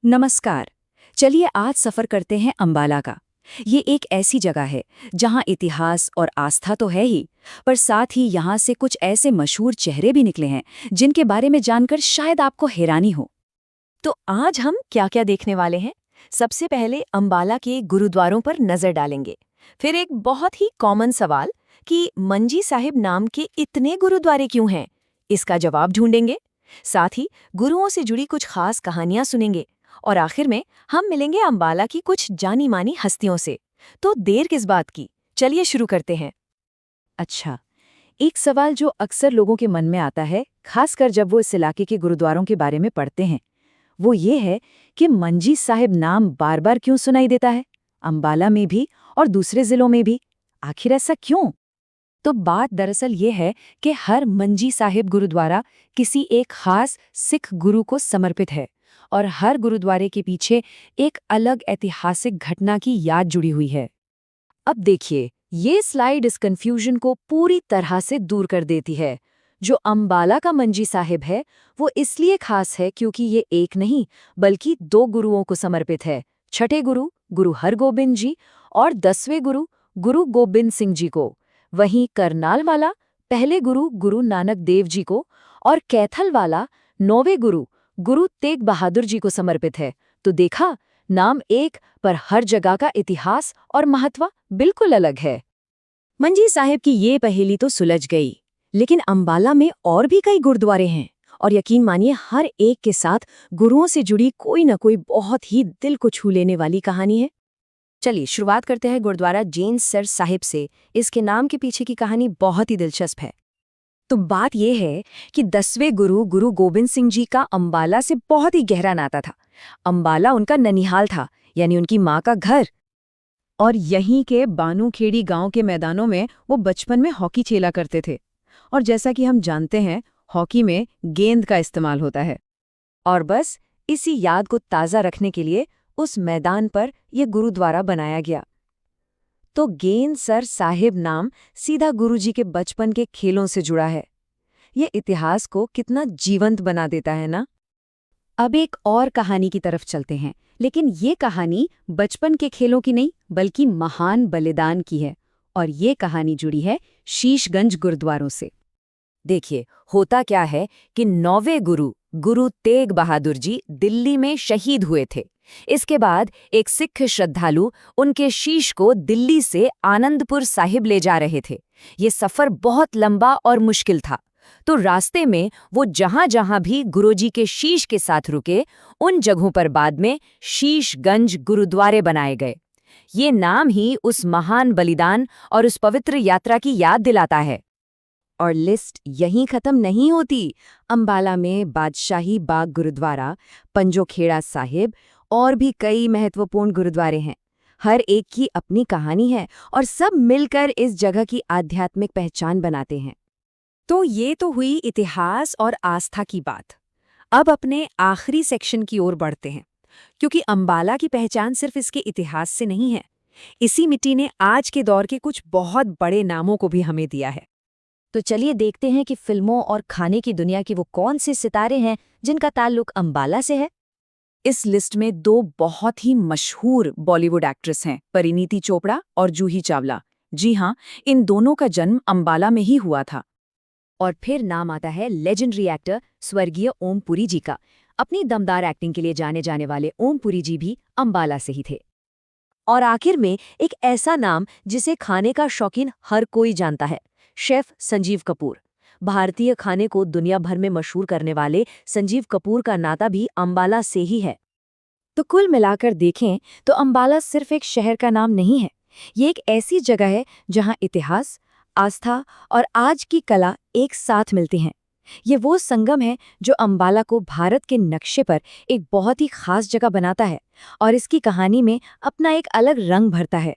नमस्कार। चलिए आज सफर करते हैं अंबाला का। ये एक ऐसी जगह है जहाँ इतिहास और आस्था तो है ही, पर साथ ही यहाँ से कुछ ऐसे मशहूर चेहरे भी निकले हैं जिनके बारे में जानकर शायद आपको हैरानी हो। तो आज हम क्या-क्या देखने वाले हैं? सबसे पहले अंबाला के गुरुद्वारों पर नजर डालेंगे। फिर एक बहुत ही कॉमन सवाल कि मंजी साहिब नाम के इतने गुरुद्वारे क्यों हैं? इसका जवाब ढूंढेंगे। साथ ही गुरुओं से जुड़ी कुछ खास कहानियां सुनेंगे। और आखिर में हम मिलेंगे अंबाला की कुछ जानी-मानी हस्तियों से। तो देर किस बात की? चलिए शुरू करते हैं। अच्छा, एक सवाल जो अक्सर लोगों के मन में आता है, खासकर जब वो इस इलाके के गुरुद्वारों के बारे में पढ़ते हैं, वो ये है कि मंजी साहिब नाम बार बार क्यों सुनाई देता है, अंबाला में भी और दूसरे जिलों में भी। आखिर ऐसा क्यों? तो बात दरअसल ये है कि हर मंजी साहिब गुरुद्वारा किसी एक खास सिख गुरु को समर्पित है और हर गुरुद्वारे के पीछे एक अलग ऐतिहासिक घटना की याद जुड़ी हुई है। अब देखिए, ये स्लाइड इस कंफ्यूजन को पूरी तरह से दूर कर देती है। जो अंबाला का मंजी साहिब है, वो इसलिए खास है क्योंकि ये एक नहीं, बल्कि दो गुरुओं को समर्पित है। छठे गुरु, गुरु हरगोबिंद जी, और 10वें गुरु, गुरु गोबिंद सिंह जी को। वहीं करनाल वाला पहले गुरु, गुरु नानक देव जी को, और कैथल वाला 9वें गुरु, गुरु तेग बहादुर जी को समर्पित है। तो देखा, नाम एक पर हर जगह का इतिहास और महत्व बिल्कुल अलग है। मंजी साहिब की ये पहेली तो सुलझ गई, लेकिन अंबाला में और भी कई गुरुद्वारे हैं और यकीन मानिए हर एक के साथ गुरुओं से जुड़ी कोई न कोई बहुत ही दिल को छू लेने वाली कहानी है। चलिए शुरुआत करते हैं गुरुद्वारा जैन सर साहिब से। इसके नाम के पीछे की कहानी बहुत ही दिलचस्प है। तो बात यह है कि 10वें गुरु, गुरु गोबिंद सिंह जी का अंबाला से बहुत ही गहरा नाता था। अंबाला उनका ननिहाल था, यानी उनकी माँ का घर। और यहीं के बानूखेड़ी गांव के मैदानों में वो बचपन में हॉकी खेला करते थे। और जैसा कि हम जानते हैं, हॉकी में गेंद का इस्तेमाल होता है। और बस इसी याद को ताज़ा रखने के लिए उस मैदान पर यह गुरुद्वारा बनाया गया। तो गेंद सर साहिब नाम सीधा गुरुजी के बचपन के खेलों से जुड़ा है। ये इतिहास को कितना जीवंत बना देता है ना। अब एक और कहानी की तरफ चलते हैं, लेकिन ये कहानी बचपन के खेलों की नहीं, बल्कि महान बलिदान की है। और ये कहानी जुड़ी है शीशगंज गुरुद्वारों से। देखिए, होता क्या है कि 9वें गुरु, गुरु तेग बहादुर जी दिल्ली में शहीद हुए थे। इसके बाद एक सिख श्रद्धालु उनके शीश को दिल्ली से आनंदपुर साहिब ले जा रहे थे। ये सफर बहुत लंबा और मुश्किल था। तो रास्ते में वो जहां-जहां भी गुरुजी के शीश के साथ रुके, उन जगहों पर बाद में शीशगंज गुरुद्वारे बनाए गए। ये नाम ही उस महान बलिदान और उस पवित्र यात्रा की याद दिलाता है। और लिस्ट यहीं खत्म नहीं होती। अंबाला में बादशाही बाग गुरुद्वारा, पंजोखेड़ा साहिब और भी कई महत्वपूर्ण गुरुद्वारे हैं। हर एक की अपनी कहानी है और सब मिलकर इस जगह की आध्यात्मिक पहचान बनाते हैं। तो ये तो हुई इतिहास और आस्था की बात। अब अपने आखिरी सेक्शन की ओर बढ़ते हैं, क्योंकि अंबाला की पहचान सिर्फ इसके इतिहास से नहीं है। इसी मिट्टी ने आज के दौर के कुछ बहुत बड़े नामों को भी हमें दिया है। तो चलिए देखते हैं कि फिल्मों और खाने की दुनिया के वो कौन से सितारे हैं जिनका ताल्लुक अंबाला से है। इस लिस्ट में दो बहुत ही मशहूर बॉलीवुड एक्ट्रेस हैं, परिणीति चोपड़ा और जूही चावला। जी हाँ, इन दोनों का जन्म अंबाला में ही हुआ था। और फिर नाम आता है लेजेंडरी एक्टर स्वर्गीय ओम पुरी जी का। अपनी दमदार एक्टिंग के लिए जाने जाने वाले ओम पुरी जी भी अंबाला से ही थे। और आखिर में एक ऐसा नाम जिसे खाने का शौकीन हर कोई जानता है, शेफ संजीव कपूर। भारतीय खाने को दुनिया भर में मशहूर करने वाले संजीव कपूर का नाता भी अंबाला से ही है। तो कुल मिलाकर देखें तो अंबाला सिर्फ एक शहर का नाम नहीं है। ये एक ऐसी जगह है जहां इतिहास, आस्था और आज की कला एक साथ मिलती हैं। ये वो संगम है जो अंबाला को भारत के नक्शे पर एक बहुत ही खास जगह बनाता है और इसकी कहानी में अपना एक अलग रंग भरता है।